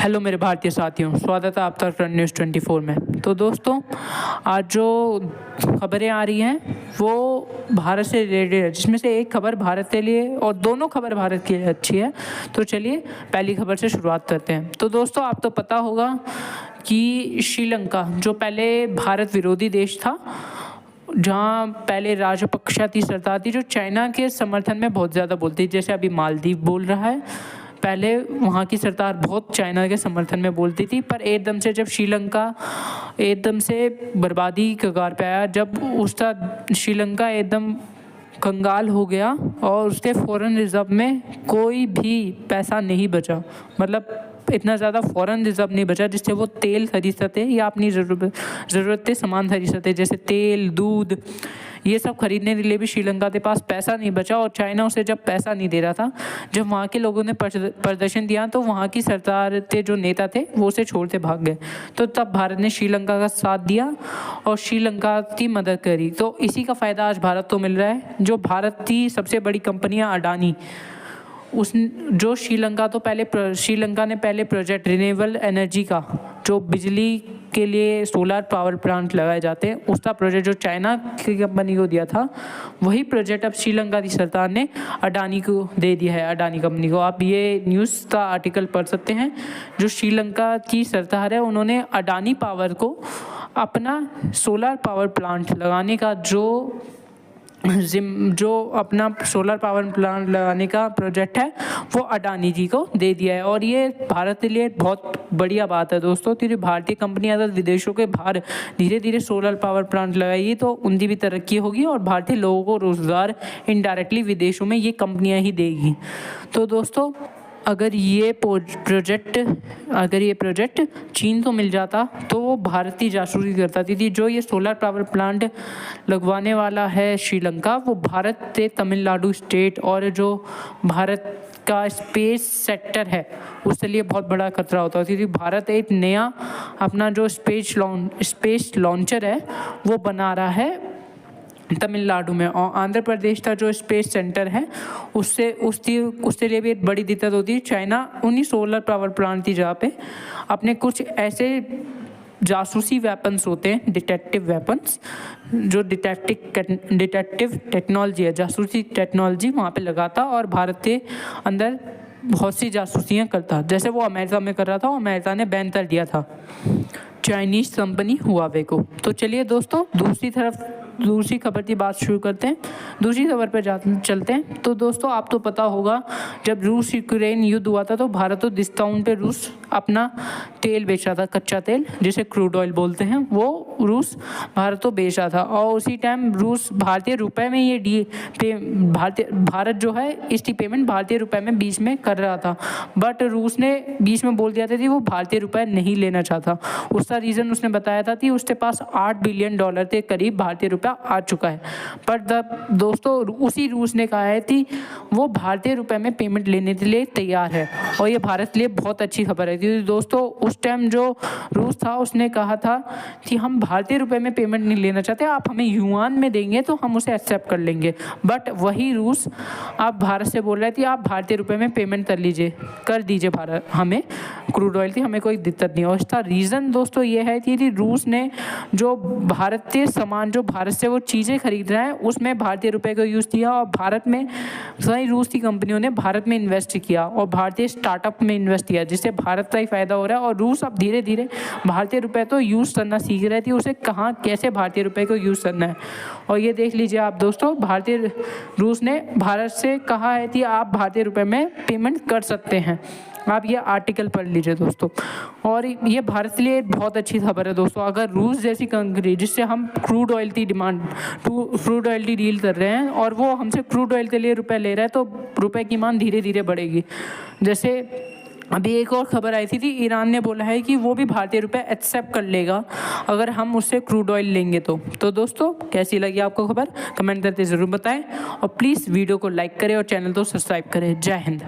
Hello मेरे भारतीय साथियों, स्वागत है आपका फ्रंट न्यूज़ 24 में। तो दोस्तों, आज जो खबरें आ रही हैं वो भारत से रिलेटेड है, जिसमें से एक खबर भारत के लिए और दोनों खबर भारत के लिए अच्छी है। तो चलिए पहली खबर से शुरुआत करते हैं। तो दोस्तों, आपको पता होगा कि श्रीलंका जो पहले भारत विरोधी देश था, जहाँ पहले राजपक्षा थी सरकार थी, जो चाइना के समर्थन में बहुत ज़्यादा बोलती, जैसे अभी मालदीव बोल रहा है। पहले वहाँ की सरकार बहुत चाइना के समर्थन में बोलती थी, पर एकदम से जब श्रीलंका एकदम से बर्बादी के कगार पे आया, जब उसका श्रीलंका एकदम कंगाल हो गया और उसके फॉरेन रिजर्व में कोई भी पैसा नहीं बचा, मतलब इतना ज़्यादा फॉरेन रिजर्व नहीं बचा जिससे वो तेल खरीद सकते या अपनी ज़रूरतें सामान खरीद सकते, जैसे तेल, दूध, ये सब खरीदने के लिए भी श्रीलंका के पास पैसा नहीं बचा। और चाइना उसे जब पैसा नहीं दे रहा था, जब वहाँ के लोगों ने प्रदर्शन दिया तो वहाँ की सरकार के जो नेता थे वो उसे छोड़ते भाग गए। तो तब भारत ने श्रीलंका का साथ दिया और श्रीलंका की मदद करी। तो इसी का फ़ायदा आज भारत को मिल रहा है। जो भारत की सबसे बड़ी कंपनियाँ अडानी, उस जो श्रीलंका ने पहले प्रोजेक्ट रिन्यूएबल एनर्जी का, जो बिजली के लिए सोलर पावर प्लांट लगाए जाते हैं, उसका प्रोजेक्ट जो चाइना की कंपनी को दिया था, वही प्रोजेक्ट अब श्रीलंका की सरकार ने अडानी को दे दिया है, अडानी कंपनी को। आप ये न्यूज़ का आर्टिकल पढ़ सकते हैं। जो श्रीलंका की सरकार है, उन्होंने अडानी पावर को अपना सोलर पावर प्लांट लगाने का जो अपना सोलर पावर प्लांट लगाने का प्रोजेक्ट है वो अडानी जी को दे दिया है। और ये भारत के लिए बहुत बढ़िया बात है दोस्तों, क्योंकि भारतीय कंपनी अगर विदेशों के बाहर धीरे धीरे सोलर पावर प्लांट लगाएगी तो उनकी भी तरक्की होगी और भारतीय लोगों को रोज़गार इनडायरेक्टली विदेशों में ये कंपनियां ही देगी। तो दोस्तों, अगर ये प्रोजेक्ट चीन को मिल जाता तो वो भारत की जासूसी करता थी। जो ये सोलर पावर प्लांट लगवाने वाला है श्रीलंका, वो भारत से तमिलनाडु स्टेट और जो भारत का स्पेस सेक्टर है उसके लिए बहुत बड़ा खतरा होता है, क्योंकि भारत एक नया अपना जो स्पेस लॉन्चर है वो बना रहा है तमिलनाडु में। और आंध्र प्रदेश का जो स्पेस सेंटर है उसके लिए भी एक बड़ी दिक्कत होती है। चाइना उन्हीं सोलर पावर प्लांट की जगह पे अपने कुछ ऐसे जासूसी वेपन्स होते हैं, डिटेक्टिव वेपन्स, जो डिटेक्टिव टेक्नोलॉजी है, जासूसी टेक्नोलॉजी वहाँ पे लगाता और भारत के अंदर बहुत सी जासूसियाँ करता, जैसे वो अमेरिका में कर रहा था और अमेरिका ने बैन कर दिया था चाइनीज़ कंपनी हुआवे को। तो चलिए दोस्तों, दूसरी खबर की बात शुरू करते हैं। दूसरी खबर पर चलते हैं। तो दोस्तों, आप तो पता होगा जब रूस यूक्रेन युद्ध हुआ था तो भारत तो डिस्काउंट पे रूस अपना तेल बेच रहा था, कच्चा तेल जिसे क्रूड ऑयल बोलते हैं, वो रूस भारत तो बेच रहा था। और उसी टाइम रूस भारतीय रुपए में भारत जो है इसकी पेमेंट भारतीय रुपए में बीच में कर रहा था, बट रूस ने बीच में बोल दिया था कि वो भारतीय रुपए नहीं लेना चाहता। उसका रीज़न उसने बताया था कि उसके पास $8 बिलियन के करीब भारतीय रुपया आ चुका है। पर दोस्तों, उसी रूस ने कहा है कि वो भारतीय रुपए में पेमेंट लेने के लिए तैयार है, और ये भारत के लिए बहुत अच्छी खबर है, क्योंकि दोस्तों उस टाइम जो रूस था उसने कहा था कि हम भारतीय रुपए में पेमेंट नहीं लेना चाहते, आप हमें युआन में देंगे तो हम उसे एक्सेप्ट कर लेंगे। बट वही रूस आप भारत से बोल रहे थे आप भारतीय रुपए में पेमेंट कर दीजिए भारत हमें क्रूड ऑयल की, हमें कोई दिक्कत नहीं। और इसका रीज़न दोस्तों ये है कि रूस ने जो भारतीय सामान, जो भारत से वो चीज़ें खरीद रहे हैं, उसमें भारतीय रुपए को यूज़ किया और भारत में सही रूस की कंपनियों ने भारत में इन्वेस्ट किया और भारतीय स्टार्टअप में इन्वेस्ट किया, जिससे भारत का ही फायदा हो रहा है। और रूस अब धीरे धीरे भारतीय रुपए तो यूज़ करना सीख रहे थे, उसे कहाँ कैसे भारतीय रुपए को यूज़ करना है। और ये देख लीजिए आप दोस्तों, रूस ने भारत से कहा है कि आप भारतीय रुपए में पेमेंट कर सकते हैं। आप ये आर्टिकल पढ़ लीजिए दोस्तों। और ये भारत के लिए बहुत अच्छी खबर है दोस्तों। अगर रूस जैसी कंट्री जिससे हम क्रूड ऑयल की डील कर रहे हैं और वो हमसे क्रूड ऑयल के लिए रुपए ले रहा है, तो रुपए की मांग धीरे धीरे बढ़ेगी। जैसे अभी एक और खबर आई थी ईरान ने बोला है कि वो भी भारतीय रुपए एक्सेप्ट कर लेगा अगर हम उससे क्रूड ऑयल लेंगे तो दोस्तों, कैसी लगी आपको खबर कमेंट करके ज़रूर बताएं और प्लीज़ वीडियो को लाइक करें और चैनल को सब्सक्राइब करें। जय हिंद।